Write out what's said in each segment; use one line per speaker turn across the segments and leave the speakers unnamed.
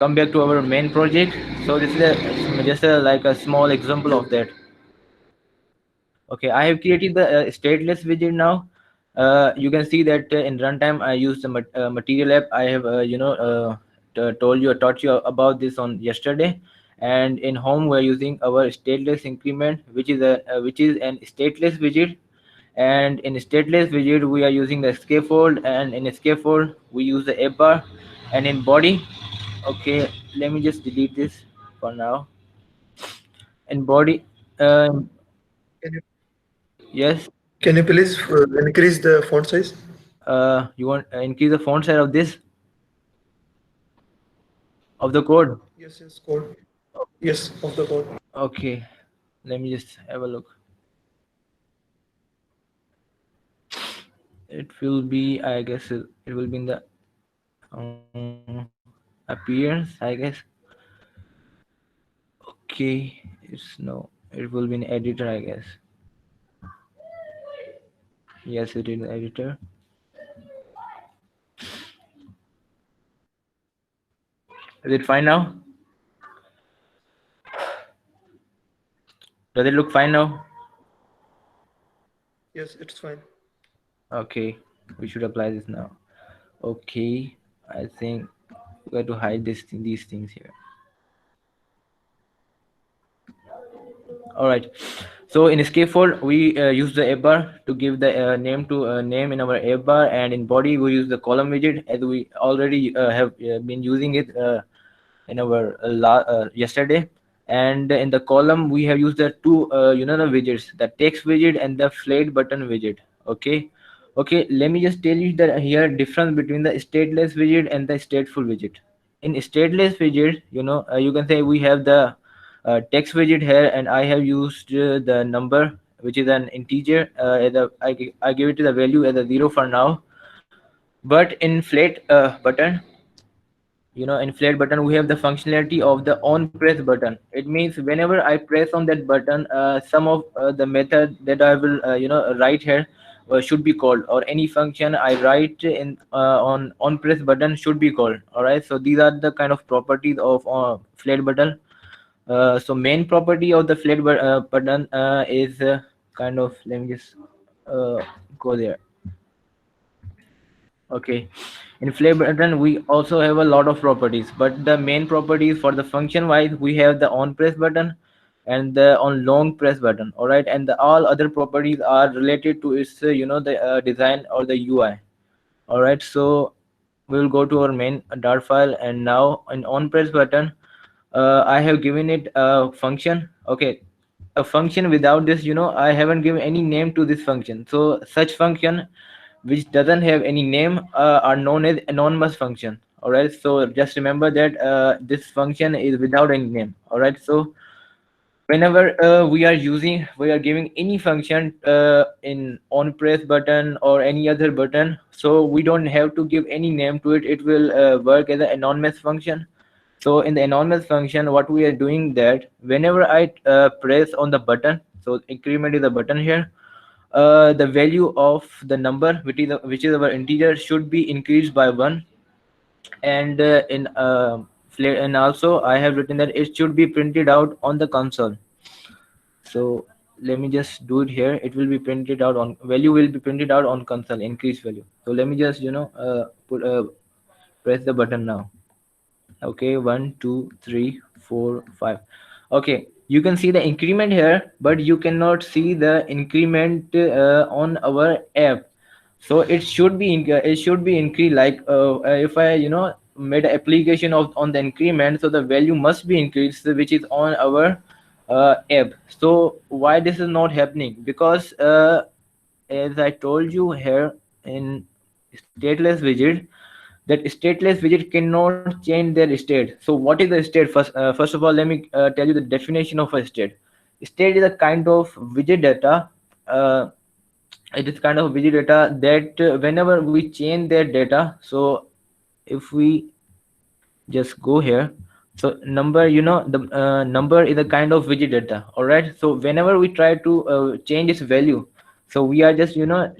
come back to our main project. So this is just like a small example of that. Okay, I have created the stateless widget now. You can see that in runtime I use the material app. I have taught you about this on yesterday. And in home we're using our stateless increment, which is an stateless widget. And in stateless widget we are using the scaffold, and in scaffold we use the app bar. And in body, okay, let me just delete this for now. In body, uh,
Can you
yes.
can you please increase the font size?
You want increase the font size of this, of the code?
Yes, yes, code. Yes, of the code.
Okay, let me just have a look. It will be, I guess, it will be in the appearance, I guess. Okay, it's no, it will be in editor, I guess. Yes, it is editor. Is it fine now? Does it look fine now?
Yes, it's fine.
Okay, we should apply this now. Okay, I think we have to hide these things here. All right. So in scaffold, we use the app bar to give the name in our app bar, and in body we use the column widget, as we already have been using it in our yesterday. And in the column we have used the two the widgets, the text widget and the flat button widget. Okay. Okay, let me just tell you that here difference between the stateless widget and the stateful widget. In stateless widget, you can say we have the text widget here, and I have used the number, which is an integer. I give it the value as a 0 for now. But in flat button, in flat button we have the functionality of the on press button. It means whenever I press on that button, some of the method that I will write here should be called, or any function I write in on press button should be called. All right, so these are the kind of properties of flat button. So main property of the button is kind of, let me just go there. Okay, in flame button we also have a lot of properties, but the main properties for the function wise we have the on press button and the on long press button. All right, and the all other properties are related to its the design or the UI. All right, so we will go to our main dart file, and now in on press button I have given it a function. Okay, a function. Without this, I haven't given any name to this function. So such function which doesn't have any name are known as anonymous function. All right, so just remember that this function is without any name. All right, so whenever we are giving any function in on press button or any other button, so we don't have to give any name to it. It will work as an anonymous function. So in the anonymous function, what we are doing that whenever I press on the button, so increment is the button here, the value of the number, which is our integer, should be increased by one. And and also I have written that it should be printed out on the console. So let me just do it here. It will be printed out on value will be printed out on console, increased value. So let me just put press the button now. Okay, 1 2 3 4 5. Okay, you can see the increment here, but you cannot see the increment on our app. So it should be increased, like if I made an application of on the increment, so the value must be increased, which is on our app. So why this is not happening? Because as I told you here in stateless widget, that stateless widget cannot change their state. So what is the state? First of all, let me tell you the definition of a state. State is a kind of widget data. It is kind of widget data that whenever we change their data, so if we just go here, so number, the number is a kind of widget data. All right, so whenever we try to change its value, so we are just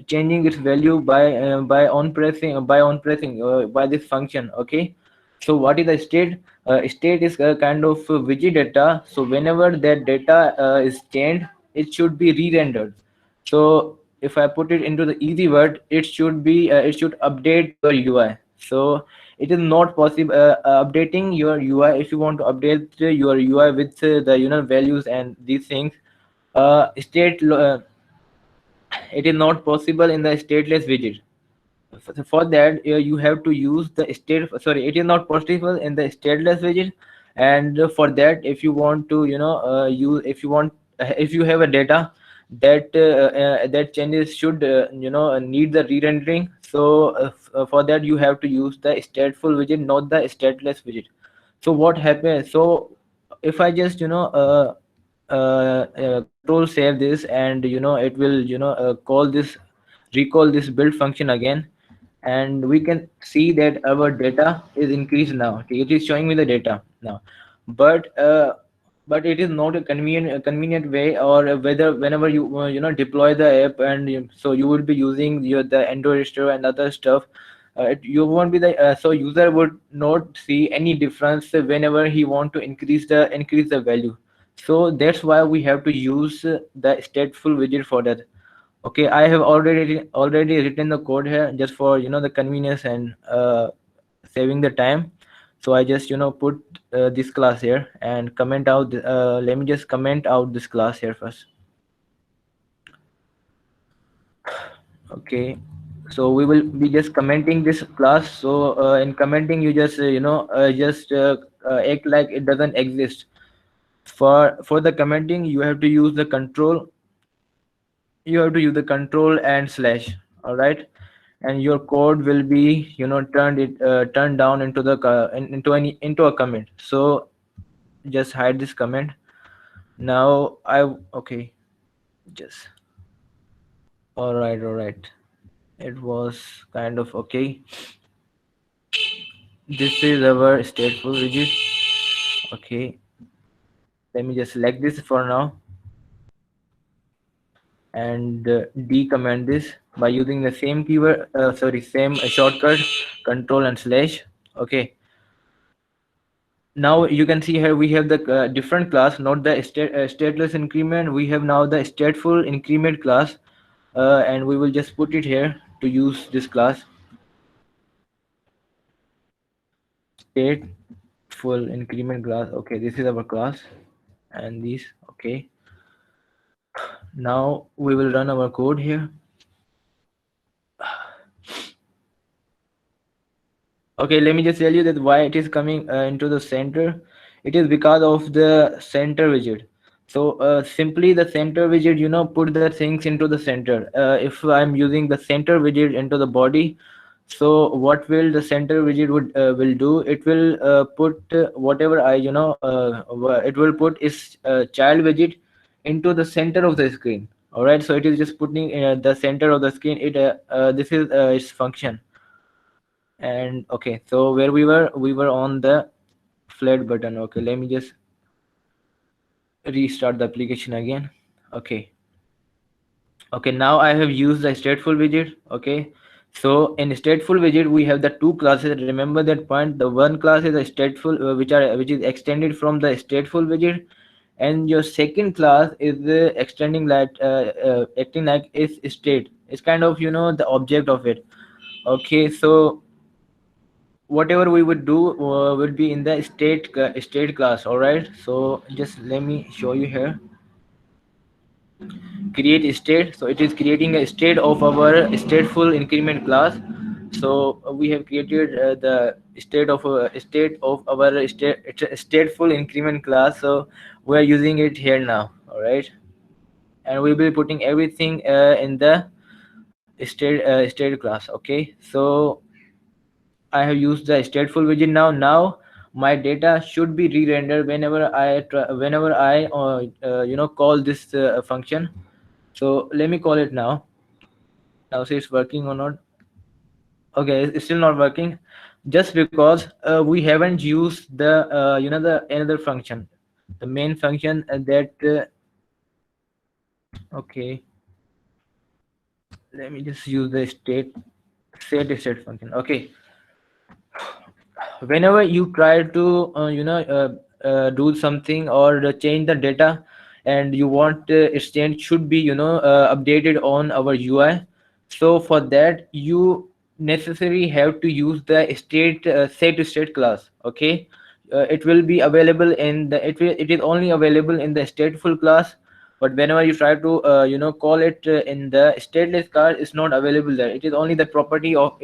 changing its value by on pressing by this function. Okay, so what is the state? State is a kind of widget data. So whenever that data is changed, it should be re-rendered. So if I put it into the easy word, it should update your UI. So it is not possible updating your UI. If you want to update your UI with the values and these things, state it is not possible in the stateless widget. For that you have to use the state, sorry, it is not possible in the stateless widget. And for that, if you want to use, if you want, if you have a data that changes should need the re-rendering. So for that you have to use the stateful widget, not the stateless widget. So what happens, so if I just control save this, and it will call this, recall this build function again, and we can see that our data is increased now. Okay, it is showing me the data now. But uh, but it is not a convenient way, or whether whenever you deploy the app, and so you will be using the Android register and other stuff. You won't be so user would not see any difference whenever he want to increase the value. So that's why we have to use the stateful widget for that. Okay, I have already written the code here just for the convenience and saving the time. So I just put this class here and comment out let me just comment out this class here first. Okay, so we will be just commenting this class. So in commenting, you just act like it doesn't exist. For the commenting, you have to use the control and slash. All right, and your code will be turned down into the into a comment. So just hide this comment. Now I okay, just all right, it was kind of okay. This is our stateful widget. Okay, let me just select this for now and decomment this by using the same keyword, same shortcut, control and slash. Okay, now you can see here we have the different class, not the stateless increment. We have now the stateful increment class, and we will just put it here to use this class, stateful increment class. Okay, this is our class, and this. Okay, now we will run our code here. Okay, let me just tell you that why it is coming into the center. It is because of the center widget. So simply the center widget, put the things into the center. If I'm using the center widget into the body, so what will the center widget will do? It will put whatever it will put is child widget into the center of the screen. All right, so it is just putting the center of the screen. This is its function. And okay, so where we were on the flat button. Okay, let me just restart the application again. Okay, okay, now I have used the stateful widget. Okay, so in stateful widget we have the two classes. Remember that point. The one class is a stateful which is extended from the stateful widget, and your second class is extending like acting like is state. It's kind of the object of it. Okay, so whatever we would do would be in the state class. All right, so just let me show you here. Create state, so it is creating a state of our stateful increment class. So we have created the state of our stateful increment class. So we are using it here now. All right, and we'll be putting everything in the state class. Okay, so I have used the stateful widget now. Now my data should be re-rendered whenever I call this function. So let me call it now. Now see it's working or not. Okay, it's still not working, just because we haven't used the the another function, the main function that. Okay, let me just use the state function. Okay, whenever you try to do something or change the data, and you want its change should be updated on our UI. So for that you necessarily have to use the set state class. Okay, it will be available in the it is only available in the stateful class. But whenever you try to call it in the stateless class, it's not available there. It is only the property of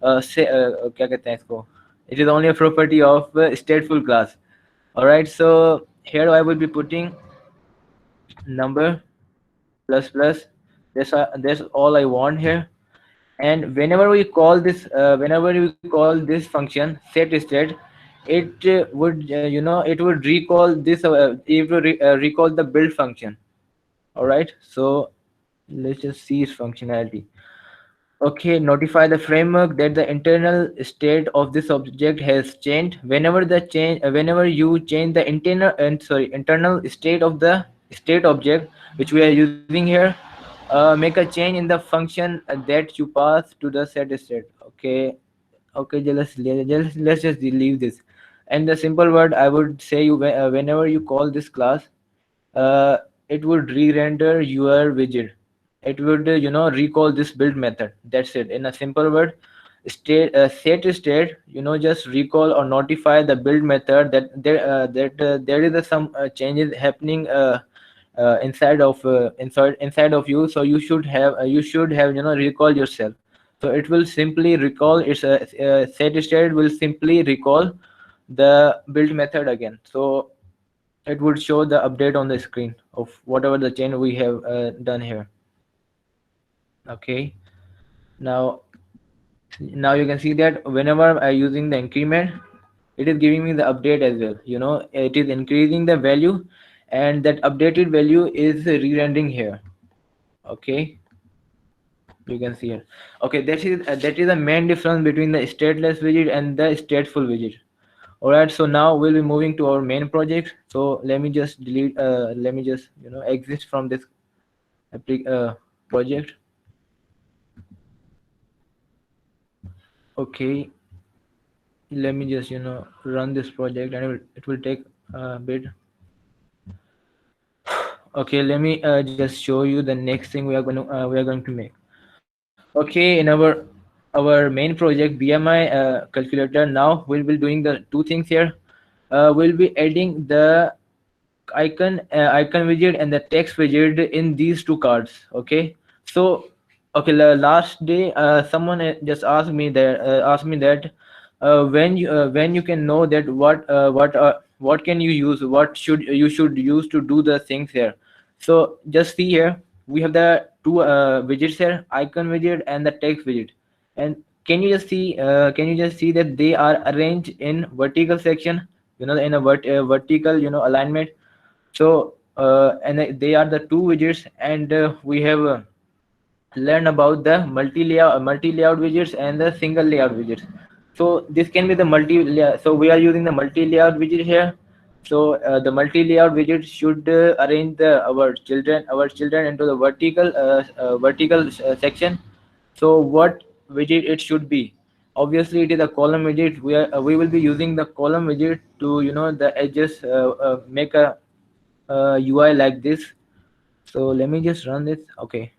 क्या कहते हैं इसको, it is only a property of stateful class. All right, so here I will be putting number plus plus. That's all I want here. And whenever we call this function set state, it it would recall recall the build function. All right, so let's just see its functionality. Okay, notify the framework that the internal state of this object has changed. Whenever you change the internal state of the state object which we are using here, make a change in the function that you pass to the set state. Okay, okay, let's just leave this. And the simple word I would say you whenever you call this class, uh, it would re-render your widget. It would recall this build method. That's it in a simple word. Set state, just recall or notify the build method that there is some changes happening inside of you. So you should have recall yourself. So it will simply recall its set state will simply recall the build method again. So it would show the update on the screen of whatever the change we have done here. Okay, now you can see that whenever I using the increment, it is giving me the update as well. It is increasing the value, and that updated value is re-rendering here. Okay, you can see it. Okay, that is the main difference between the stateless widget and the stateful widget. All right, so now we'll be moving to our main project. So let me just exit from this project. Okay, let me just run this project, and it will take a bit. Okay, let me just show you the next thing we are going to make. Okay, in our main project BMI calculator, now we'll be doing the two things here. We'll be adding the icon widget and the text widget in these two cards. Okay, so okay, last day someone just asked me that when you can know that what can you use, what should use to do the things here. So just see here, we have the two widgets here, icon widget and the text widget. And can you just see that they are arranged in vertical section, in a vertical alignment. So they are the two widgets, and we have learned about the multi layout widgets and the single layout widgets. So this can be the so we are using the multi layout widget here. So the multi layout widget should arrange our children into the vertical section. So what widget it should be? Obviously it is a column widget. We will be using the column widget to the edges make a UI like this. So let me just run this. Okay,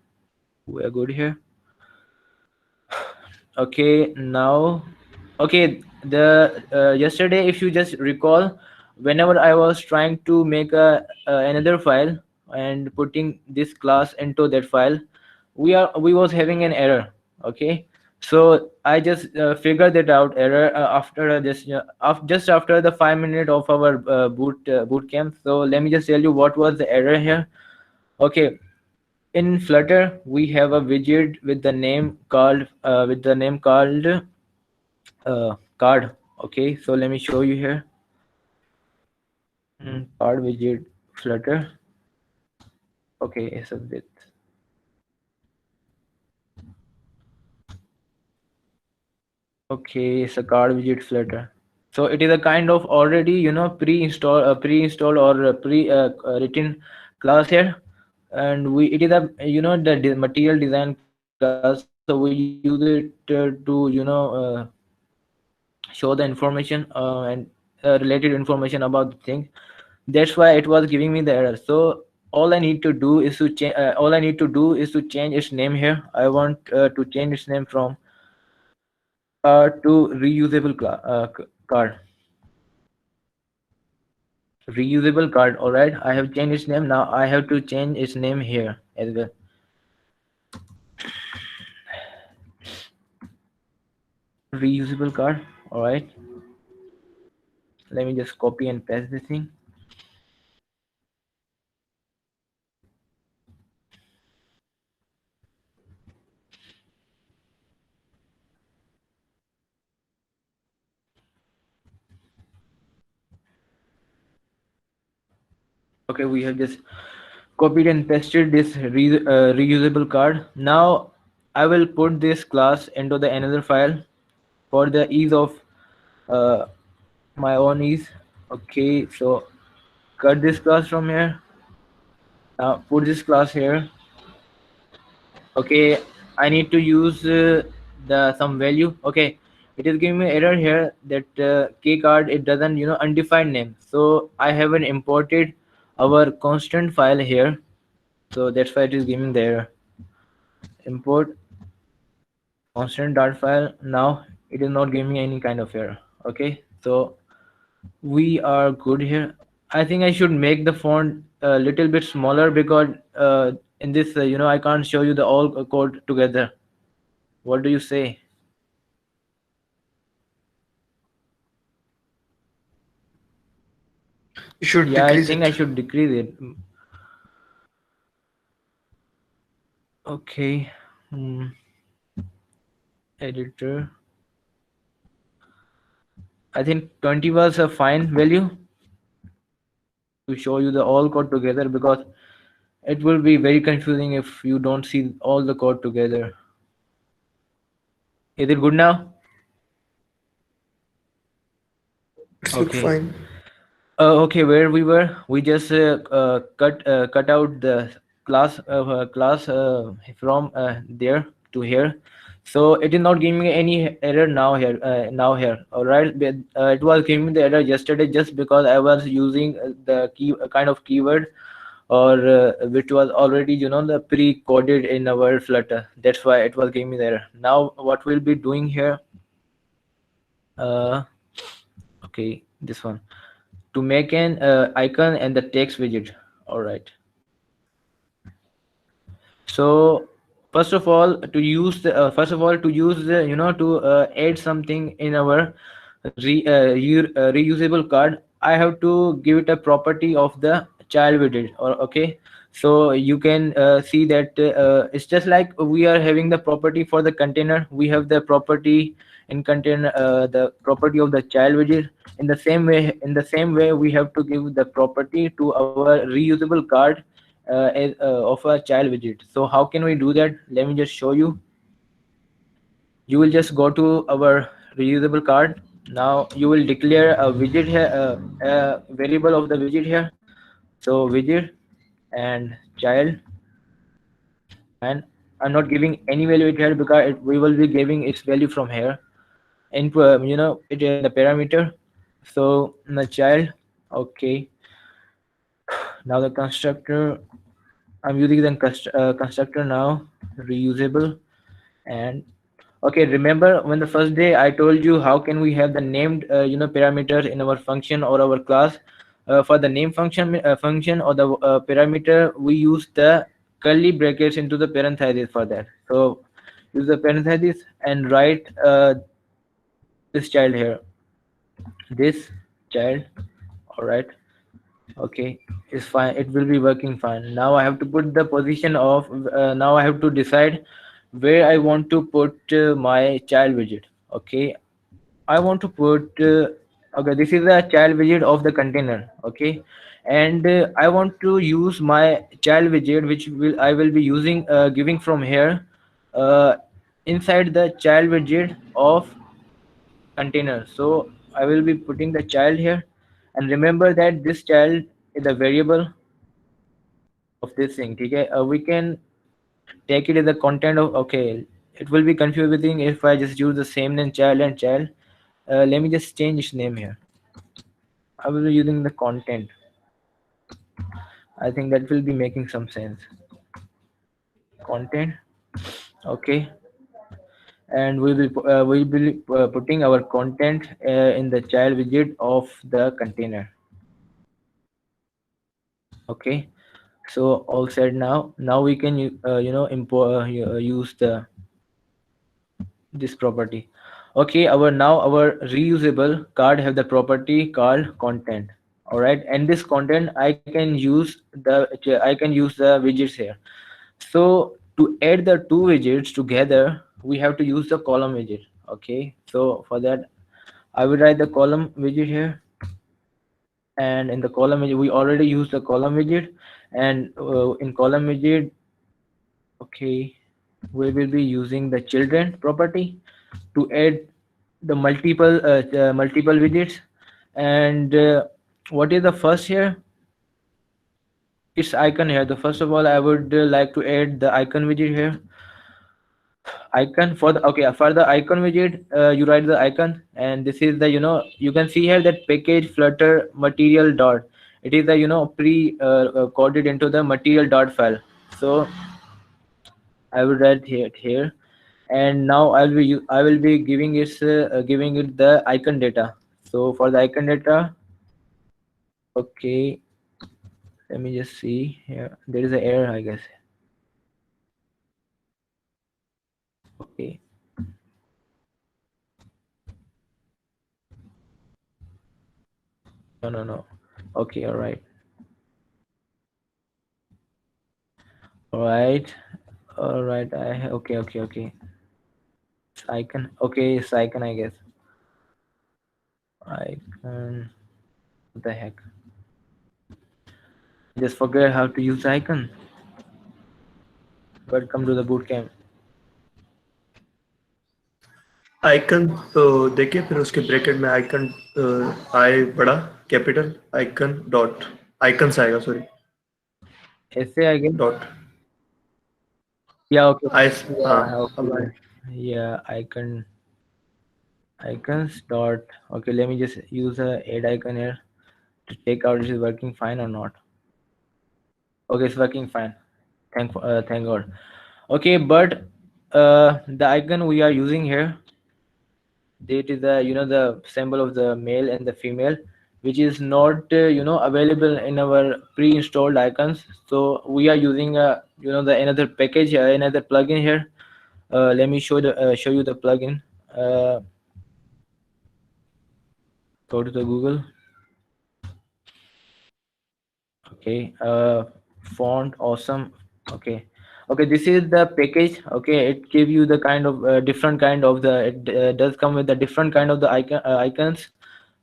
we are good here. Okay, now, okay, the yesterday, if you just recall, whenever I was trying to make another file and putting this class into that file, we was having an error. Okay, so I just figured that out error after just after the 5 minute of our boot camp. So let me just tell you what was the error here. Okay, in Flutter we have a widget with the name called card. Okay, so let me show you here. Card widget Flutter. Okay, so this. Okay, it's a card widget Flutter. So it is a kind of already pre-installed or written class here. And we it is a the material design class, so we use it to show the information and related information about the thing. That's why it was giving me the error. So all I need to do is to change. All I need to do is to change its name here. I want to change its name from to reusable card. Reusable card. All right. I have changed its name. Now I have to change its name here as well. Reusable card. All right. Let me just copy and paste this thing. Okay, we have just copied and pasted this reusable card. Now I will put this class into the another file for the ease of uh, my own ease. Okay, so cut this class from here. Now put this class here. Okay, I need to use the some value. Okay, it is giving me error here that key card, it doesn't, undefined name. So I haven't imported our constant file here. So that's why it is giving the error. Import constant dart file. Now it is not giving me any kind of error. Okay, so we are good here. I think I should make the font a little bit smaller because in this, I can't show you the all code together. What do you say?
You should
Yeah, I
decrease
think I
it.
should decrease it. Okay. Hmm. Editor. I think 20 was a fine value to show you the all code together because it will be very confusing if you don't see all the code together. Is it good now?
It's look
Okay.
fine.
Okay, where we were, we just cut out the class from there to here, so it is not giving me any error now here. All right, but, it was giving me the error yesterday just because I was using the key kind of keyword or which was already the pre-coded in our Flutter. That's why it was giving me the error. Now what we'll be doing here? Uh, okay, this one to make an icon and the text widget. All right, so first of all to use the, to add something in our reusable card, I have to give it a property of the child widget. Or okay, so you can see that it's just like we are having the property for the container. We have the property in container, the property of the child widget. In the same way we have to give the property to our reusable card of a child widget. So how can we do that? Let me just show you. You will just go to our reusable card. Now you will declare a widget here, a variable of the widget here. So widget and child, and I'm not giving any value here because we will be giving its value from here in it in the parameter. So the child. Okay, now the constructor, I'm using the constructor now, reusable. And okay, remember when the first day I told you how can we have the named parameters in our function or our class? For the name function or the parameter, we use the curly brackets into the parentheses for that. So use the parentheses and write this child here, this child. All right. Okay, it's fine. It will be working fine. Now I have to put the position of. Now I have to decide where I want to put my child widget. Okay, I want to put. Okay, this is a child widget of the container. Okay, and I want to use my child widget, which will I will be using giving from here, uh, inside the child widget of container. So I will be putting the child here, and remember that this child is a variable of this thing. Okay, we can take it as the content of. Okay, it will be confusing if I just use the same name child and child. Let me just change its name here. I will be using the content. I think that will be making some sense. Content. Okay, and we will be putting our content in the child widget of the container. Okay, so all said now. Now we can import use the this property. Okay, our reusable card have the property called content. All right, and this content I can use the widgets here. So to add the two widgets together, we have to use the column widget. Okay, so for that, I will write the column widget here, and in the column widget, we already use the column widget, and in column widget, okay, we will be using the children property to add the multiple widgets. And what is the first here? It's icon here. The first of all, I would like to add the icon widget here. Icon for the okay for the icon widget, you write the icon, and this is the you can see here that package flutter material dot. It is the pre coded into the material dot file. So I will write here, and now I will be giving it the icon data. So for the icon data, okay, let me just see here. There is an error, I guess. Okay, no. Okay, all right, all right. Okay. It's icon. Okay, it's icon, I guess. Icon. What the heck? Just forget how to use icon. Welcome to the bootcamp.
Icon देखिए फिर उसके bracket में icon आई बड़ा capital icon dot icons आएगा sorry
Essay, I guess.
Dot
Yeah. Okay.
आई हाँ
Yeah.
अब
Okay.
आए
Yeah. Icons dot. Okay. Let me just use a add icon here to check out if it's working fine or not. Okay, it's working fine. Thank God. Okay, but the icon we are using here, it is the the symbol of the male and the female, which is not available in our pre-installed icons. So we are using the another package, another plugin here. Let me show you the plugin. uh, Go to the Google. Okay, font awesome. Okay, okay, this is the package. Okay, it give you the kind of different kind of the it does come with the different kind of the icons.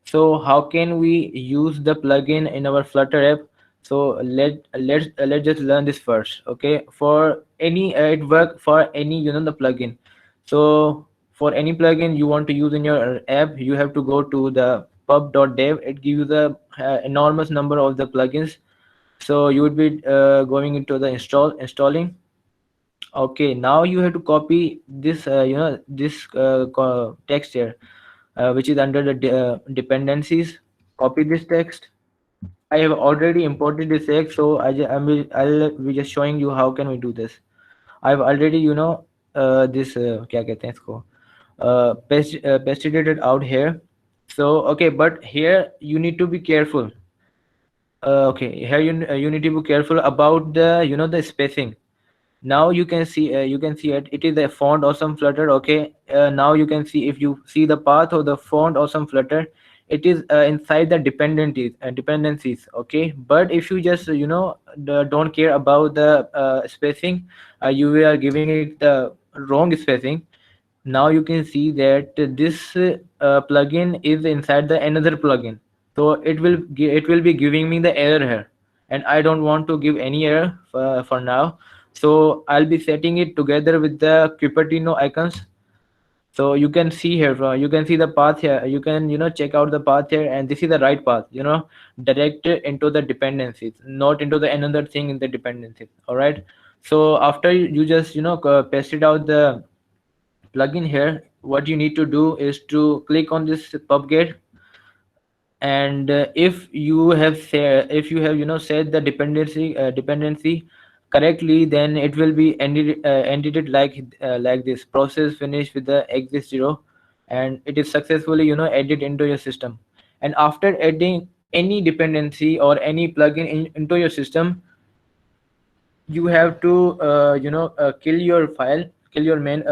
So how can we use the plugin in our Flutter app? So let's just learn this first. Okay, for any it work for any the plugin. So for any plugin you want to use in your app, you have to go to the pub.dev. It gives you the enormous number of the plugins. So you would be going into the installing. Okay, now you have to copy this this text here, which is under the dependencies. Copy this text. I have already imported this text, so I'll be just showing you how can we do this. I've already this क्या कहते हैं इसको pasted it out here. So okay, but here you need to be careful. Okay, here you need to be careful about the the spacing. Now you can see it is a font awesome Flutter. Okay, now you can see, if you see the path of the font awesome Flutter, it is inside the dependencies. Okay, but if you just don't care about the spacing, you are giving it the wrong spacing. Now you can see that this plugin is inside the another plugin. So it will be giving me the error here, and I don't want to give any error for now. So I'll be setting it together with the Cupertino icons. So you can see here, you can see the path here. You can check out the path here, and this is the right path, direct into the dependencies, not into the another thing in the dependencies. All right. So after you just paste it out the plugin here, what you need to do is to click on this pubget, and if you have set the dependency correctly, then it will be ended it like this: process finish with the exit 0, and it is successfully added into your system. And after adding any dependency or any plugin into your system, you have to kill your file, kill your main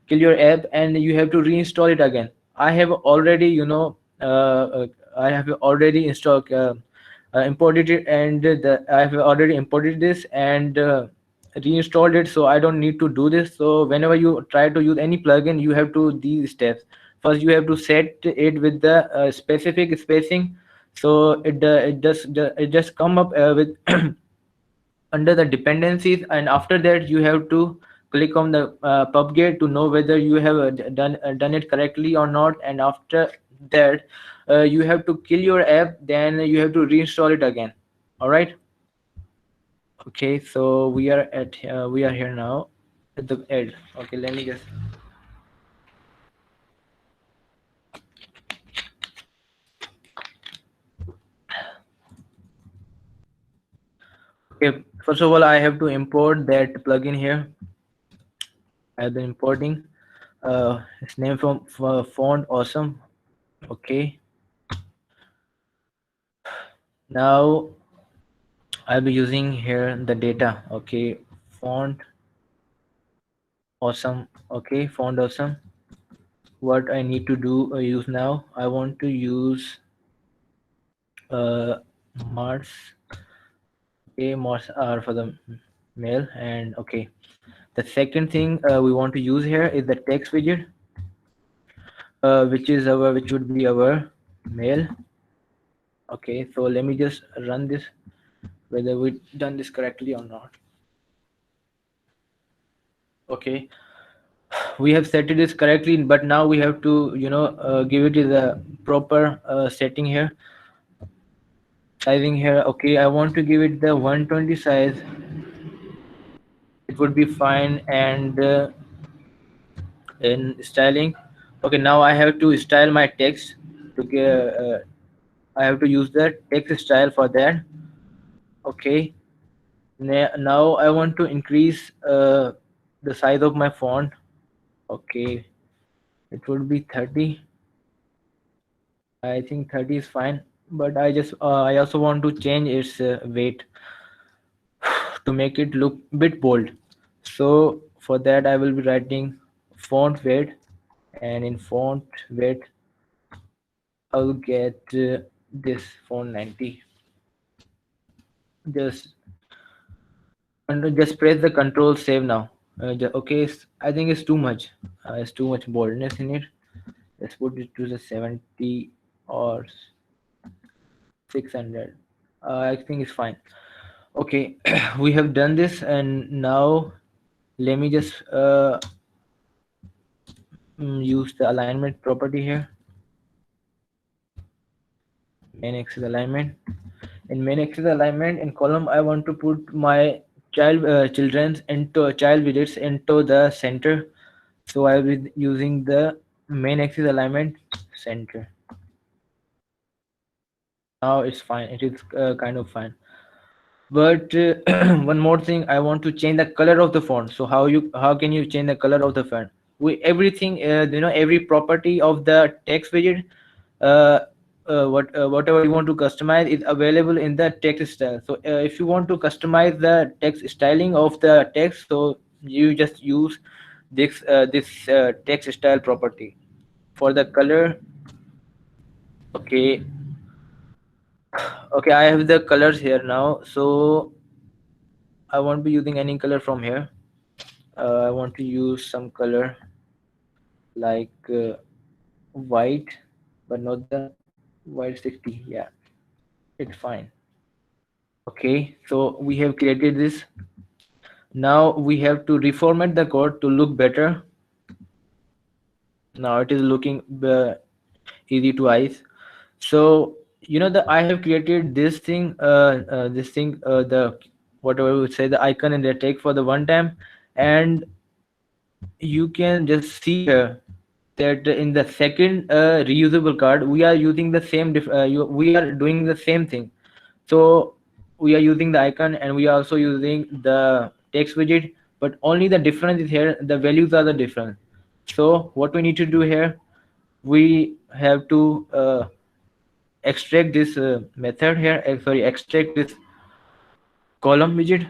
kill your app, and you have to reinstall it again. I have already I have already installed imported it, and I have already imported this and reinstalled it, so I don't need to do this. So whenever you try to use any plugin, you have to these steps. First you have to set it with the specific spacing, so it just come up with under the dependencies, and after that you have to click on the pubget to know whether you have done it correctly or not. And after that you have to kill your app, then you have to reinstall it again. All right. Okay, so we are here now at the end. Okay, let me just. Okay, first of all I have to import that plugin here. I have been importing its name from font awesome. Okay, now I'll be using here the data. Okay, font awesome. Okay, font awesome. What I need to do use now? I want to use uh, Mars. Okay, Mars are for the mail. And okay, the second thing we want to use here is the text widget, which would be our mail. Okay, so let me just run this whether we done this correctly or not. Okay, we have set this correctly, but now we have to give it the proper setting here, sizing here. Okay, I want to give it the 120 size. It would be fine. And in styling, okay, now I have to style my text to get I have to use the text style for that. Okay, now I want to increase the size of my font. Okay, it would be 30. I think 30 is fine, but I also want to change its weight to make it look bit bold. So for that I will be writing font weight, and in font weight I'll get this font 90. Just just press the control save now. Okay, I think it's too much. It's too much boldness in it. Let's put it to the 70 or 600. I think it's fine. Okay, we have done this, and now let me just use the alignment property here. Main axis alignment. In main axis alignment, in column I want to put my children's into child widgets into the center. So I will be using the main axis alignment center. Now it's fine. It is kind of fine. But one more thing, I want to change the color of the font. So how can you change the color of the font? We everything every property of the text widget, uh, whatever you want to customize is available in the text style. So if you want to customize the text styling of the text, so you just use this text style property for the color. Okay, okay, I have the colors here now. So I won't be using any color from here. I want to use some color like white, but not the white 60. Yeah, it's fine. Okay, so we have created this. Now we have to reformat the code to look better. Now it is looking easy to eyes. So the I have created this thing, the whatever we would say, the icon in the text for the one time, and you can just see here. that in the second reusable card we are using the same we are doing the same thing. So we are using the icon and we are also using the text widget, but only the difference is here the values are the different. So what we need to do here, we have to extract this method here, sorry, extract this column widget,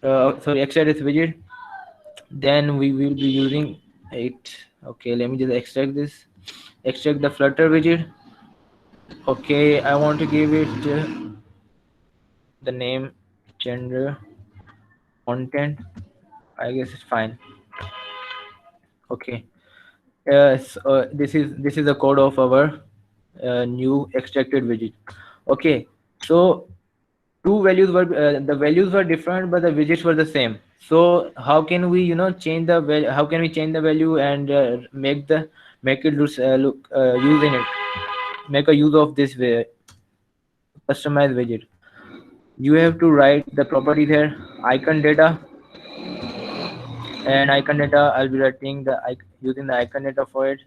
sorry, extract this widget. Then we will be using it. Okay, let me just extract this, extract the Flutter widget. Okay, I want to give it the name, gender, content. I guess it's fine. Okay. This is the code of our new extracted widget. Okay. So the values were different, but the widgets were the same. So how can we change the value? How can we change the value and make it look using it? Make a use of this customized widget. You have to write the property there, icon data, and icon data. I'll be writing using the icon data for it.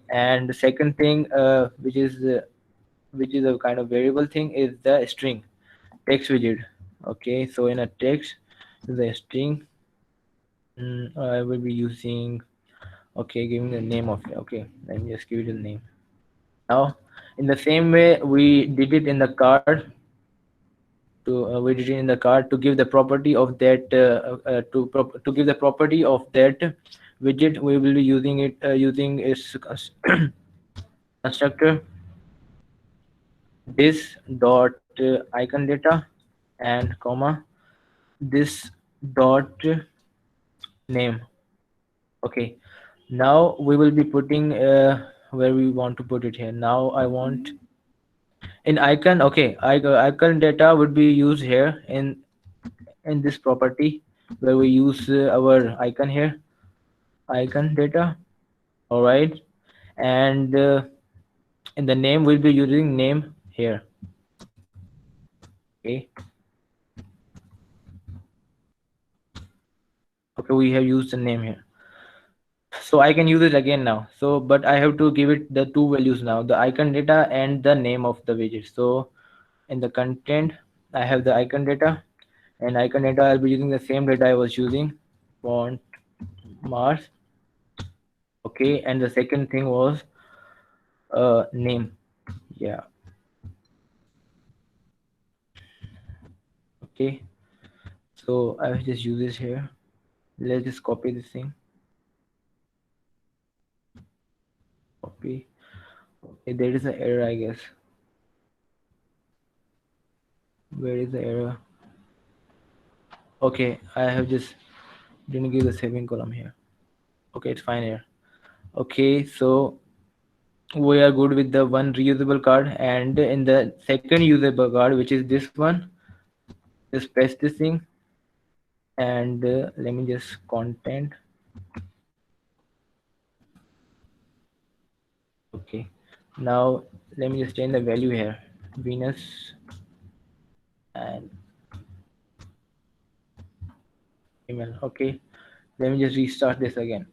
And the second thing, which is a kind of variable thing, is the string text widget. Okay, so in a text, the string, I will be using. Okay, giving the name of it. Okay, let me just give it a name. Now, in the same way we did it in the card, we did it in the card to give the property of that to give the property of that widget. We will be using it using its constructor, this dot icon data, and comma this dot name. Okay, now we will be putting where we want to put it here. Now I want in icon. Okay, icon data would be used here in this property where we use our icon here, icon data. All right, and in the name we'll be using name here. Okay, okay, we have used the name here, so I can use it again now. So but I have to give it the two values now, the icon data and the name of the widget. So in the content I have the icon data, and icon data I'll be using the same data I was using, font Mars. Okay, and the second thing was name. Yeah. Okay, so I will just use this here. Let's just copy this thing, copy. Okay, there is an error, I guess. Where is the error? Okay, I have just didn't give the saving column here. Okay, it's fine here. Okay, so we are good with the one reusable card, and in the second usable card, which is this one, just paste this thing, and let me just content. Okay, now let me just change the value here, Venus and email. Okay, let me just restart this again.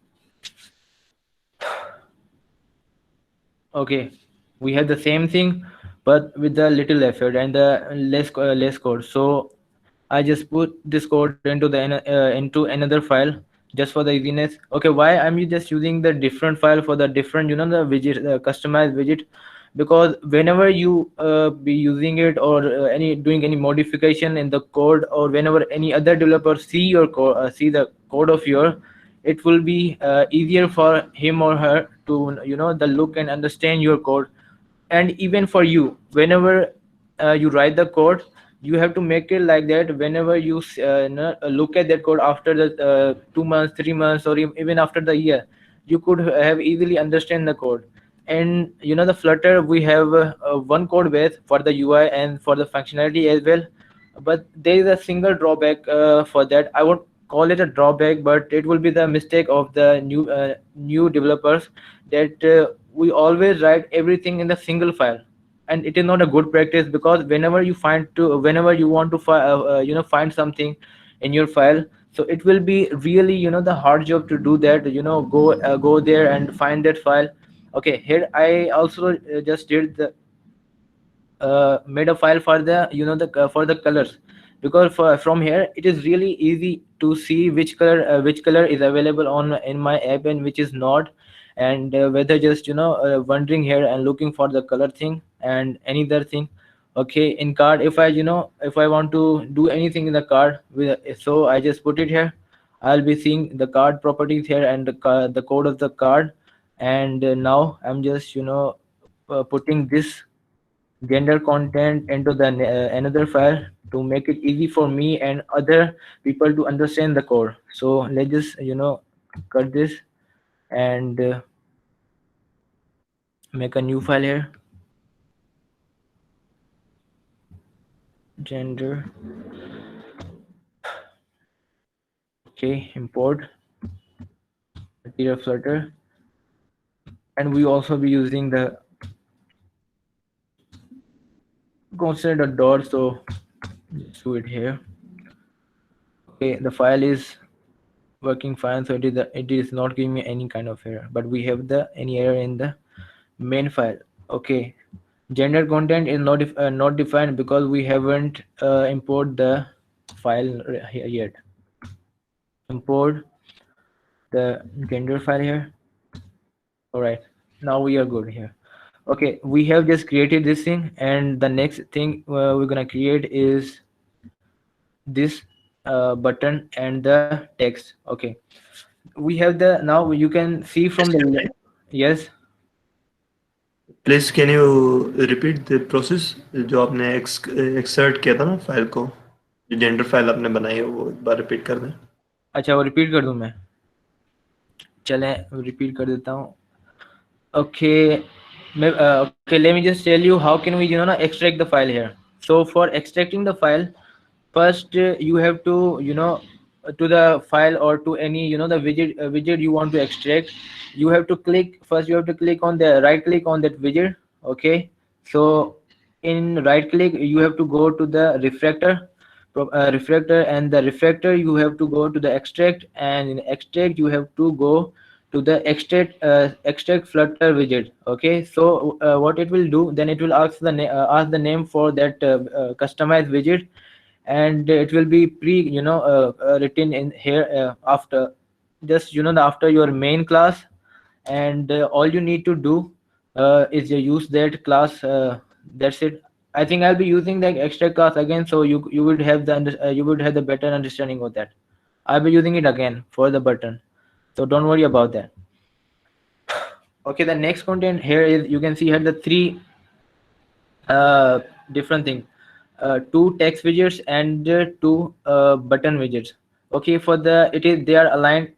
Okay, we have the same thing but with the little effort and the less code. So I just put this code into another file just for the easiness. Okay, why I'm just using the different file for the different the widget, customized widget? Because whenever you be using it, or any doing any modification in the code, or whenever any other developer see your code, see the code of your, it will be easier for him or her to the look and understand your code. And even for you, whenever you write the code, you have to make it like that. Whenever you look at that code after the 2 months, 3 months, or even after the year, you could have easily understand the code. And the Flutter, we have one code base for the UI and for the functionality as well. But there is a single drawback for that. I won't call it a drawback, but it will be the mistake of the new developers, that we always write everything in the single file. And it is not a good practice, because whenever you want to find something in your file, So it will be really, the hard job to do that, go there and find that file. Okay, here I also just did the made a file for the, for the colors, because from here it is really easy to see which color is available on in my app and which is not. And whether just, wondering here and looking for the color thing and any other thing. Okay, in card, if I, if I want to do anything in the card so I just put it here. I'll be seeing the card properties here and the code of the card. And now I'm just, putting this gender content into the another file to make it easy for me and other people to understand the code. So let's just, cut this and make a new file here. Gender. Okay, import material flutter. And we also be using the constant dot. So let's do it here. Okay, the file is working fine, so it is not giving me any kind of error, but we have the any error in the main file. Okay, gender content is not defined because we haven't import the file here yet. Import the gender file here. All right, now we are good here. Okay, we have just created this thing, and the next thing we're gonna create is this button and the text. Okay, we have the, now you can see from the yes.
Please can you repeat the process जो आपने exert किया था ना file को, जो gender file आपने बनाई है वो एक बार रिपीट कर दें.
अच्छा, वो रिपीट कर दूं मैं? चलें, रिपीट कर देता हूँ. Okay, okay, let me just tell you how can we, extract the file here. So for extracting the file, first you have to, to the file or to any, the widget you want to extract. You have to click first. You have to click on the right click on that widget. Okay, so in right click you have to go to the refractor, and the refractor you have to go to the extract, and in extract you have to go to the extract flutter widget. Okay, so what it will do, then it will ask the name for that customized widget, and it will be written in here after, just, after your main class. And all you need to do is you use that class. That's it. I think I'll be using the extra class again, so you would have you would have the better understanding of that. I'll be using it again for the button, so don't worry about that. Okay, the next content here is, you can see here the three uh, different thing, two text widgets and two button widgets. Okay, for the, it is, they are aligned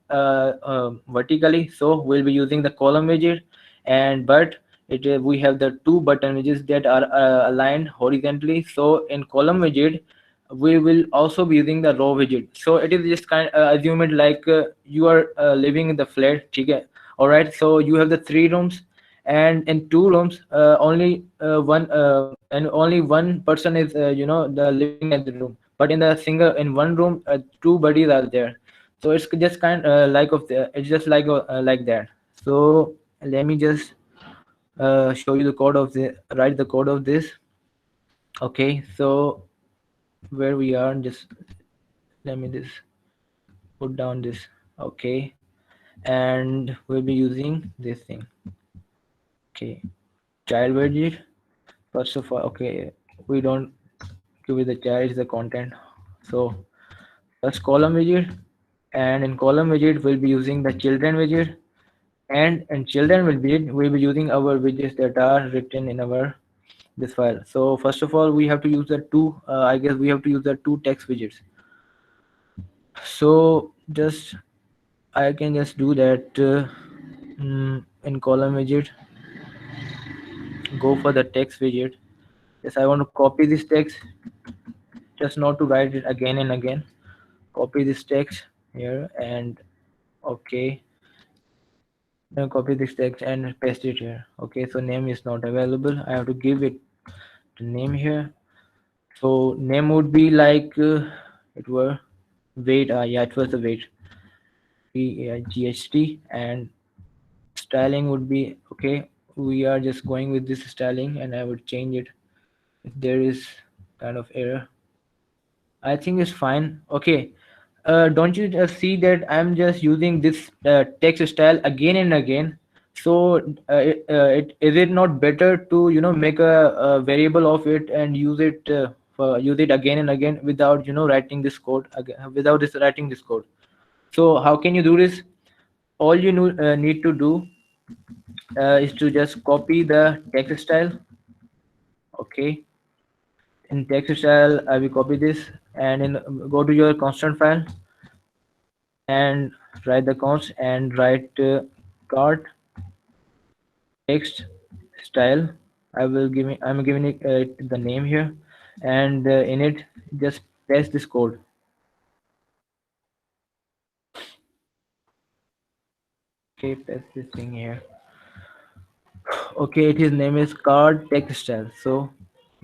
vertically, so we'll be using the column widget. And but we have the two button widgets that are aligned horizontally. So in column widget we will also be using the row widget. So it is just kind assume it like you are living in the flat. Okay, all right, so you have the three rooms, and in two rooms only one person is, the living at the room. But in the single, in one room, two buddies are there. So it's just kind like of the, it's just like that. So let me just show you the code of the, write the code of this. Okay, so where we are, just let me just put down this. Okay, and we'll be using this thing. Okay, child widget. First of all, okay, we don't give it the child, the content. So first column widget, and in column widget we'll be using the children widget, and in children widget we'll be using our widgets that are written in our this file. So first of all we have to use the two, I guess we have to use the two text widgets. So just, I can just do that in column widget, go for the text widget. Yes, I want to copy this text, just not to write it again and again. Copy this text here, and okay, then copy this text and paste it here. Okay, so name is not available. I have to give it the name here. So name would be like it were weight. Yeah, it was the weight. GHT. And styling would be okay. We are just going with this styling, and I would change it if there is kind of error. I think it's fine. Okay. Don't you just see that I'm just using this text style again and again? So, is it not better to make a variable of it and use it again and again without writing this code again, without this writing this code? So, how can you do this? All you need to do is to just copy the text style. Okay, in text style, I will copy this and go to your constant file and write the const and write cart text style. I'm giving it the name here, and in it just paste this code. Okay, paste this thing here. Okay, his name is card text style. So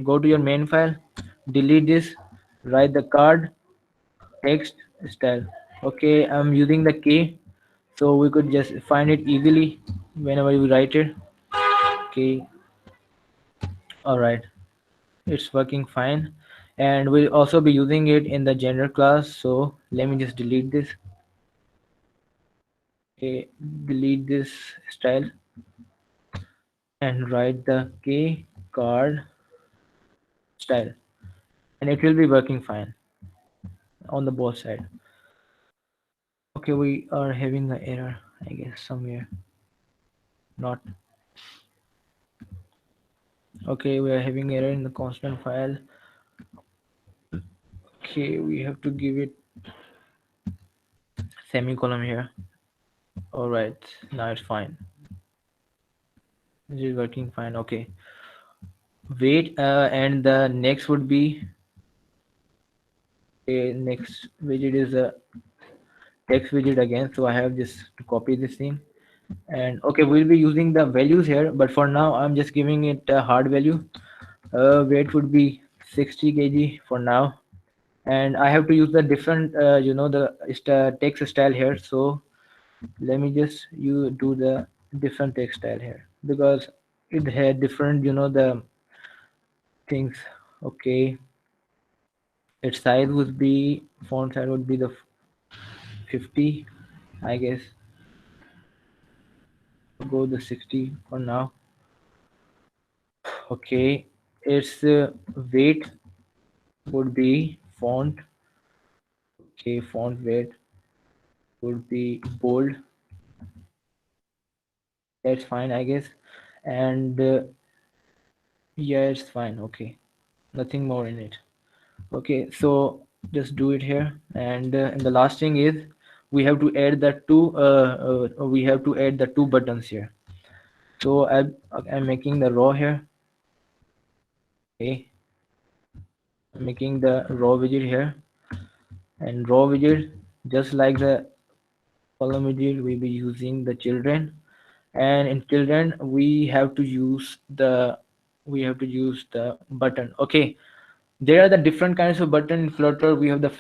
go to your main file, delete this, write the card text style. Okay, I'm using the key, so we could just find it easily whenever you write it. Okay, all right. It's working fine, and we'll also be using it in the gender class. So let me just delete this. Okay, delete this style and write the k card style, and it will be working fine on the both side. Okay, we are having an error, I guess, somewhere. Not okay. We are having error in the constant file. Okay, we have to give it semicolon here. All right, now it's fine. This is working fine. Okay, wait, and the next would be next widget is a text widget again. So I have just to copy this thing, and okay, we'll be using the values here, but for now I'm just giving it a hard value. Weight would be 60 kg for now, and I have to use the different the text style here. So let me just you do the different text style here because it had different the things. Okay, its size would be font size would be the 50, I guess. Go the 60 for now. Okay, its weight would be font. Okay, font weight would be bold. That's fine, I guess. And yeah, it's fine. Okay, nothing more in it. Okay, so just do it here. And the last thing is we have to add the two buttons here. So I'm making the row here. Okay, I'm making the row widget here, and row widget just like the column widget we'll be using the children, and in children we have to use the button. Okay, there are the different kinds of button in Flutter. We have the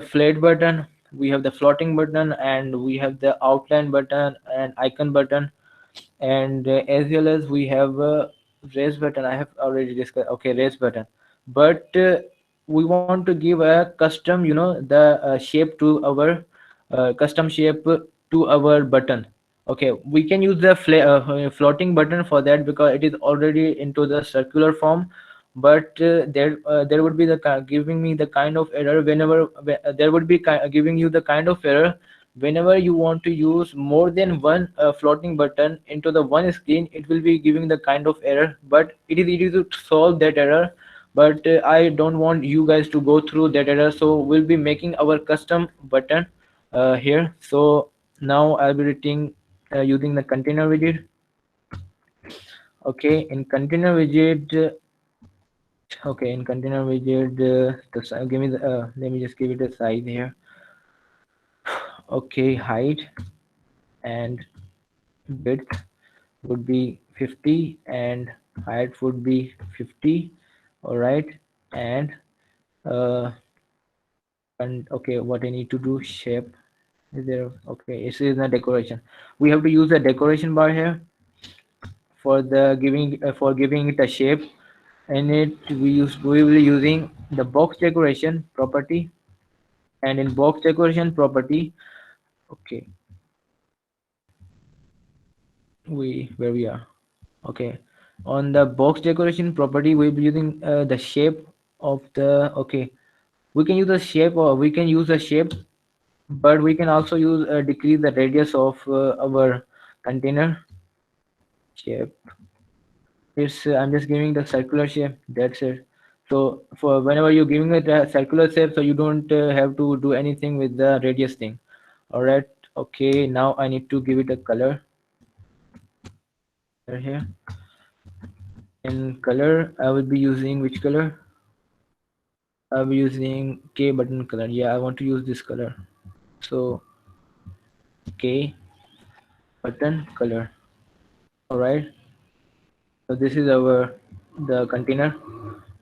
flat button, we have the floating button, and we have the outline button and icon button, and as well as we have a raise button. I have already discussed. Okay, raise button, but we want to give a custom the shape to our custom shape to our button. Okay, we can use the floating button for that because it is already into the circular form, but there would be giving me the kind of error there would be giving you the kind of error whenever you want to use more than one floating button into the one screen. It will be giving the kind of error, but it is easy to solve that error. But I don't want you guys to go through that error, so we'll be making our custom button here. So now I'll be writing using the container widget. Okay, in container widget okay, in container widget give me the let me just give it a size here. Okay, height and width would be 50 and height would be 50. All right, and uh, And okay, what I need to do, shape is there. Okay, it is the decoration. We have to use the decoration bar here for giving it a shape. And we will be using the box decoration property. And in box decoration property, okay, we where we are. Okay, on the box decoration property we'll be using the shape of the, okay, we can use the shape, or we can use the shape, but we can also use decrease the radius of our container shape. It's I'm just giving the circular shape, that's it. So for whenever you're giving it a circular shape, so you don't have to do anything with the radius thing. All right. Okay, now I need to give it a color right here. In color I will be using which color? I'll be using K button color. Yeah, I want to use this color. So K button color. All right. So this is our the container,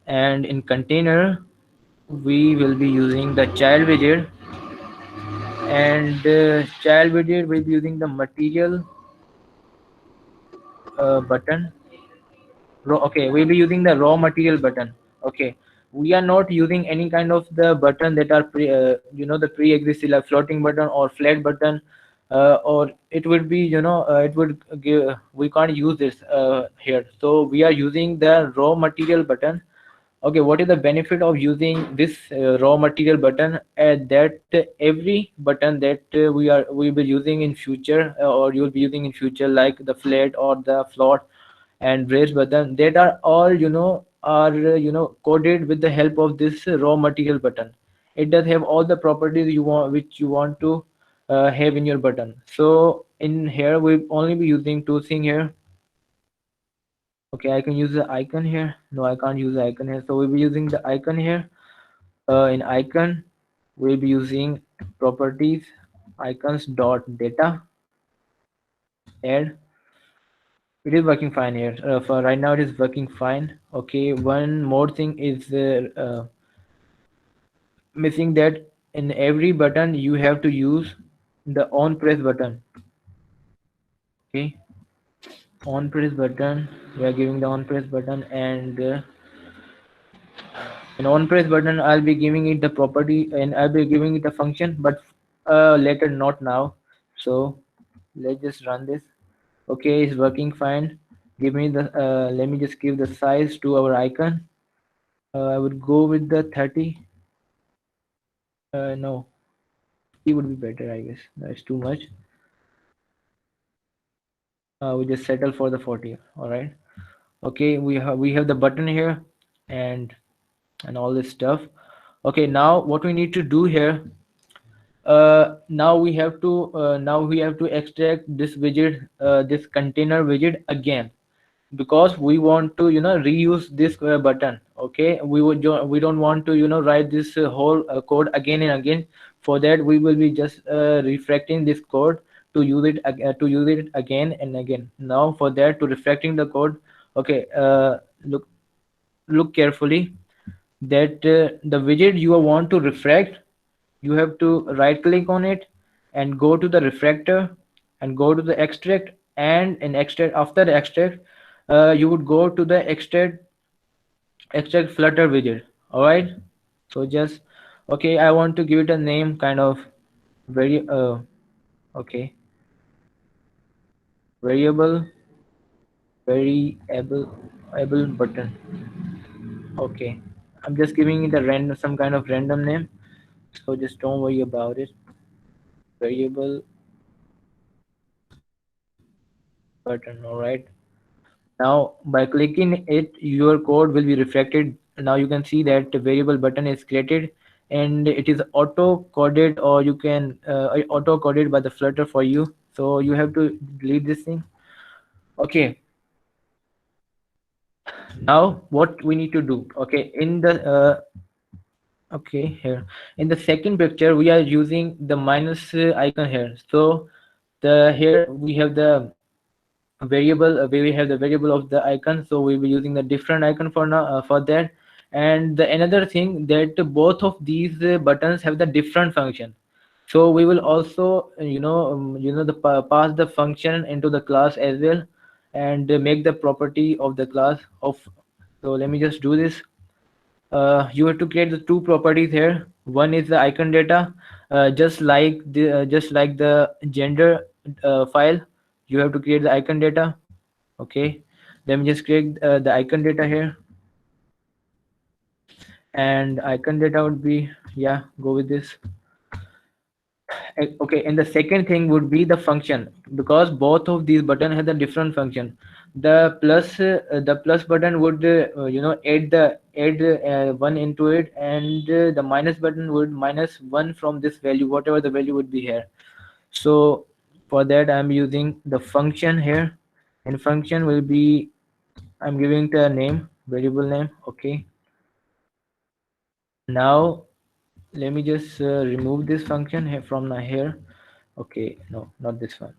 and in container we will be using the child widget, and child widget will be using the material button. Okay, we'll be using the raw material button. Okay, we are not using any kind of the button that are the pre-existing like floating button or flat button, or it would be it would give, we can't use this here. So we are using the raw material button. Okay, what is the benefit of using this raw material button? That every button that we will be using in future, or you will be using in future, like the flat or the float and raise button, that are all are coded with the help of this raw material button. It does have all the properties you want, which you want to have in your button. So in here we'll only be using two things here. Okay, I can use the icon here. No, I can't use the icon here. So we'll be using the icon here. In icon, we'll be using properties icons dot data add. It is working fine here. For right now, it is working fine. Okay, one more thing is missing, that in every button you have to use the on press button. Okay, on press button. We are giving the on press button, and in on press button I'll be giving it the property, and I'll be giving it a function, but later, not now. So let's just run this. Okay, it's working fine. Give me the let me just give the size to our icon. I would go with the 30. No, it would be better, I guess. That's too much. We just settle for the 40. All right. Okay, we have the button here, and all this stuff. Okay, now what we need to do here, now we have to extract this widget, this container widget again, because we want to reuse this button. Okay, we don't want to write this whole code again and again. For that we will be just refactoring this code to use it again and again. Now for that, to refactoring the code, okay, look carefully, that the widget you want to refract, you have to right click on it and go to the refractor and go to the extract, and in extract, after the extract, you would go to the extract flutter widget. All right. So just, okay, I want to give it a name, kind of very okay, variable variable able button. Okay, I'm just giving it a random, some kind of random name, so just don't worry about it. Variable button. All right. Now by clicking it, your code will be reflected. Now you can see that the variable button is created, and it is auto coded, or you can auto coded by the Flutter for you. So you have to delete this thing. Okay. Now what we need to do? Okay, in the okay, here in the second picture we are using the minus icon here. So the here we have the variable, where we have the variable of the icon, so we'll be using the different icon for now, for that. And the another thing that both of these buttons have the different function. So we will also pass the function into the class as well, and make the property of the class of. So let me just do this. You have to create the two properties here. One is the icon data, just like the gender file. You have to create the icon data. Okay, let me just create the icon data here, and icon data would be, yeah, go with this. Okay, and the second thing would be the function, because both of these button have a different function. The plus button would add one into it, and the minus button would minus one from this value, whatever the value would be here. So for that I'm using the function here, and function will be, I'm giving the name, variable name. Okay, now let me just remove this function here from here. Okay, no, not this one.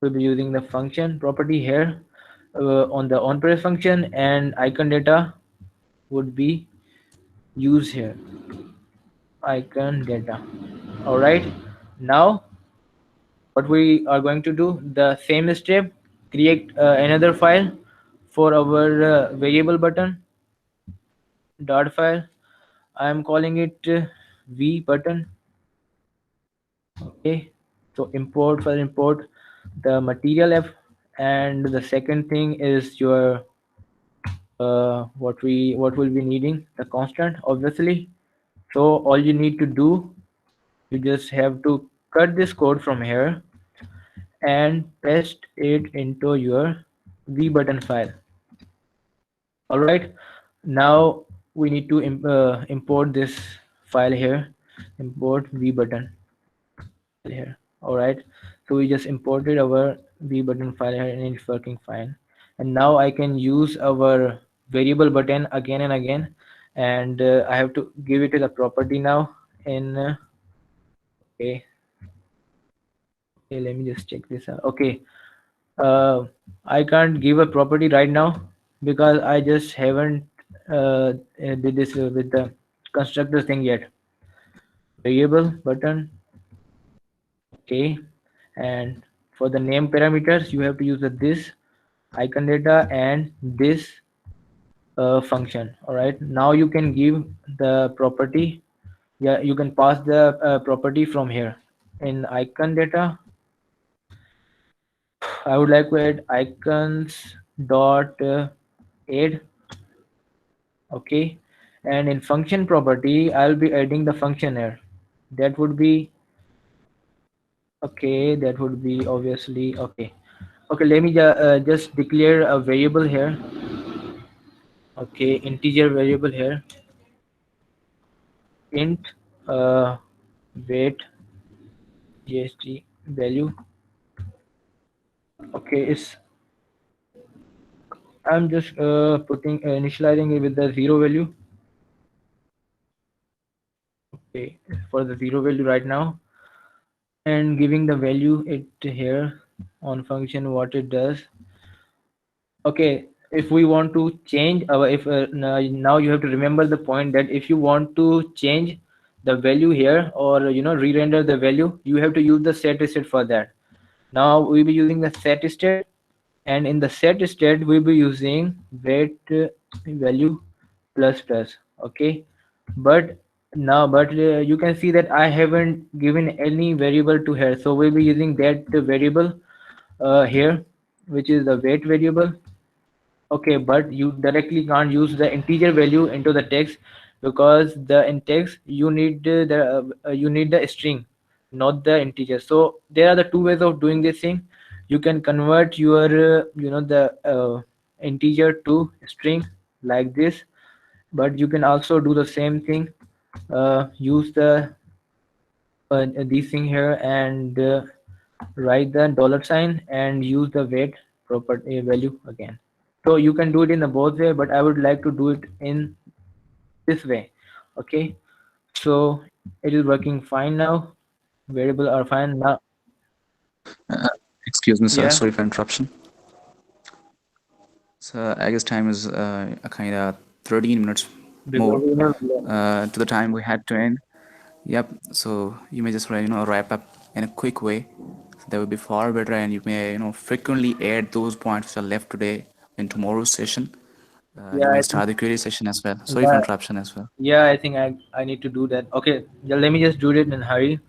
We'll be using the function property here on the onPress function, and icon data would be used here. Icon data. All right. Now, what we are going to do, the same step, create another file for our variable button, dot file. I am calling it v button. Okay. So import the material f, and the second thing is your what will be needing the constant, obviously. So all you need to do, you just have to cut this code from here and paste it into your v button file. All right, now we need to import this file here, import v button here. All right, so we just imported our v button file here, and it's working fine. And now I can use our variable button again and again, and I have to give it a property now in okay. Okay, let me just check this out. Okay, I can't give a property right now because I just haven't did this with the constructor thing yet. Variable button. Okay, and for the name parameters you have to use this icon data and this function. All right, now you can give the property. Yeah, you can pass the property from here in icon data. I would like to add icons dot add. Okay, and in function property I'll be adding the function here. That would be okay, that would be obviously okay. Okay, let me just declare a variable here. Okay, integer variable here, int weight gst value. Okay, it's, I'm just putting initializing it with the zero value. Okay, for the zero value right now, and giving the value it here on function what it does. Okay, if we want to change our, if now you have to remember the point that if you want to change the value here, or re-render the value, you have to use the set state for that. Now we'll be using the set state, and in the set state we'll be using weight value plus plus. Okay, but now you can see that I haven't given any variable to here, so we'll be using that variable here, which is the weight variable. Okay, but you directly can't use the integer value into the text, because the in text you need you need the string, not the integer. So there are the two ways of doing this thing. You can convert your the integer to string like this, but you can also do the same thing. Use the this thing here, and write the dollar sign and use the weight property value again. So you can do it in the both way, but I would like to do it in this way. Okay, so it is working fine now. Variable are fine now.
Uh, Excuse me, sir.
Yeah.
Sorry for interruption. So I guess time is kind of 13 minutes
because
more to the time we had to end. Yep. So you may just wrap up in a quick way. So that would be far better, and you may frequently add those points which are left today in tomorrow's session. You
yeah,
may
I think
start the query session as well. Sorry for
yeah,
interruption as well.
yeah, I think I need to do that. Okay, yeah, let me just do it in a hurry.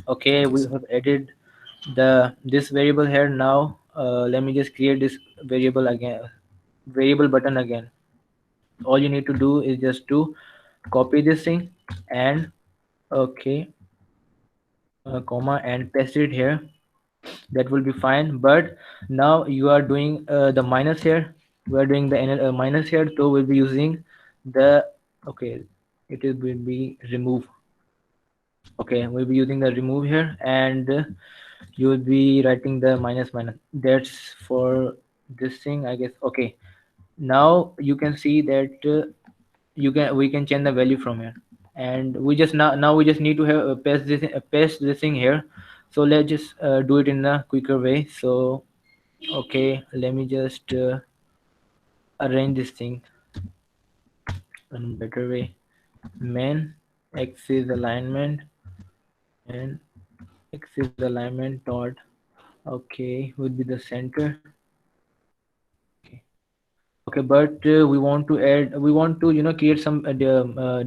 Okay, we
Yes.
have added this variable here now. Let me just create this variable again, variable button again. All you need to do is just to copy this thing and okay, comma and paste it here. That will be fine. But now you are doing the minus here. We are doing the minus here, so we'll be using the okay. It is will be remove. Okay, we'll be using the remove here, and you will be writing the minus minus. That's for this thing, I guess. Okay, now you can see that we can change the value from here, and we just now we just need to have paste this thing here. So let's just do it in a quicker way. So okay, let me just arrange this thing in a better way. Main axis alignment and axis alignment dot okay would be the center. Okay. Okay, but we want to create some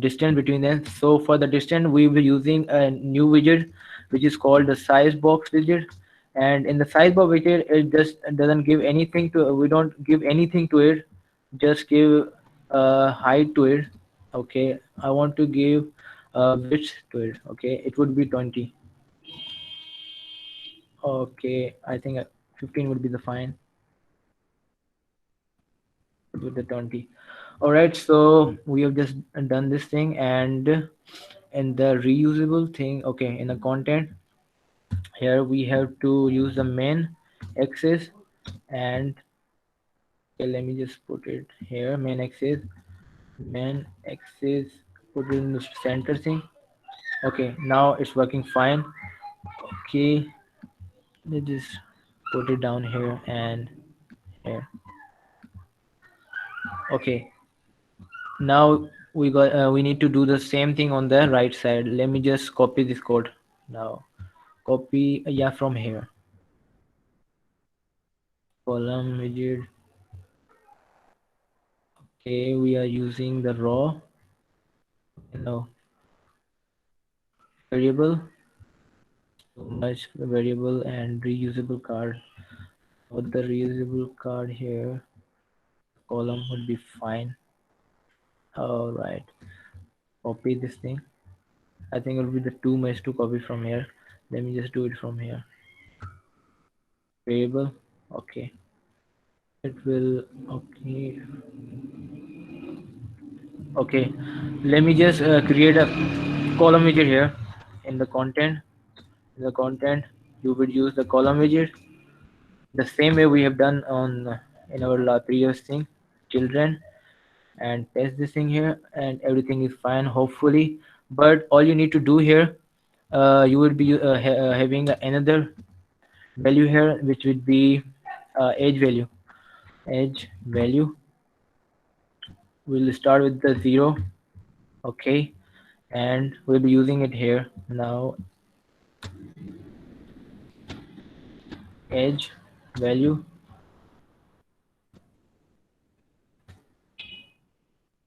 distance between them. So for the distance we will be using a new widget which is called the size box widget. And in the size box widget, it just doesn't give anything to, we don't give anything to it, just give height to it. Okay, I want to give width to it. Okay, it would be 20. Okay, I think 15 would be the fine with the 20. All right, so we have just done this thing. And in the reusable thing, okay, in the content here we have to use the main axis. And okay, let me just put it here, main axis, put it in the center thing. Okay, now it's working fine. Okay, let's just put it down here and here. Okay, now we need to do the same thing on the right side. Let me just copy this code now. Copy, yeah, from here. Column widget. Okay, we are using the raw, no, variable, so much variable and reusable card. For the reusable card here, column would be fine. All right, copy this thing. I think it will be the too much to copy from here. Let me just do it from here. Variable, okay. It will, okay. Okay, let me just create a column widget here in the content. In the content, you would use the column widget the same way we have done on in our previous thing, children, and test this thing here, and everything is fine hopefully. But all you need to do here, you would be having another value here, which would be age value. Age value will start with the 0. Okay, and we'll be using it here now. Age value,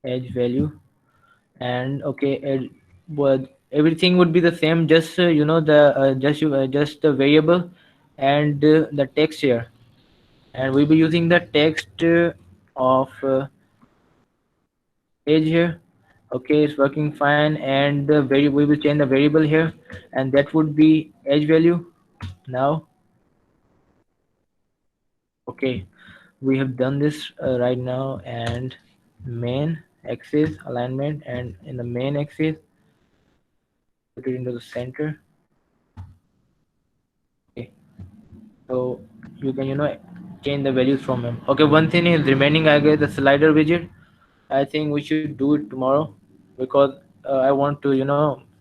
age value, and okay, but everything would be the same, just the just the variable and the text here. And we'll be using the text of age here. Okay, it's working fine. And we will change the variable here, and that would be age value now. Okay, we have done this right now. And main axis alignment, and in the main axis put it into the center. Okay, so you can change the values from him. Okay, one thing is remaining, I guess, the slider widget. I think we should do it tomorrow, because I want to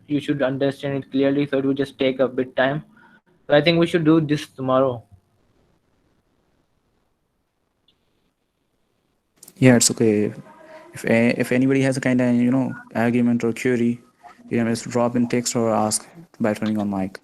you should understand it clearly, so it will just take a bit time. So I think we should do this tomorrow.
Yeah, it's okay. If anybody has a kind of argument or query, you can just drop in text or ask by turning on mic.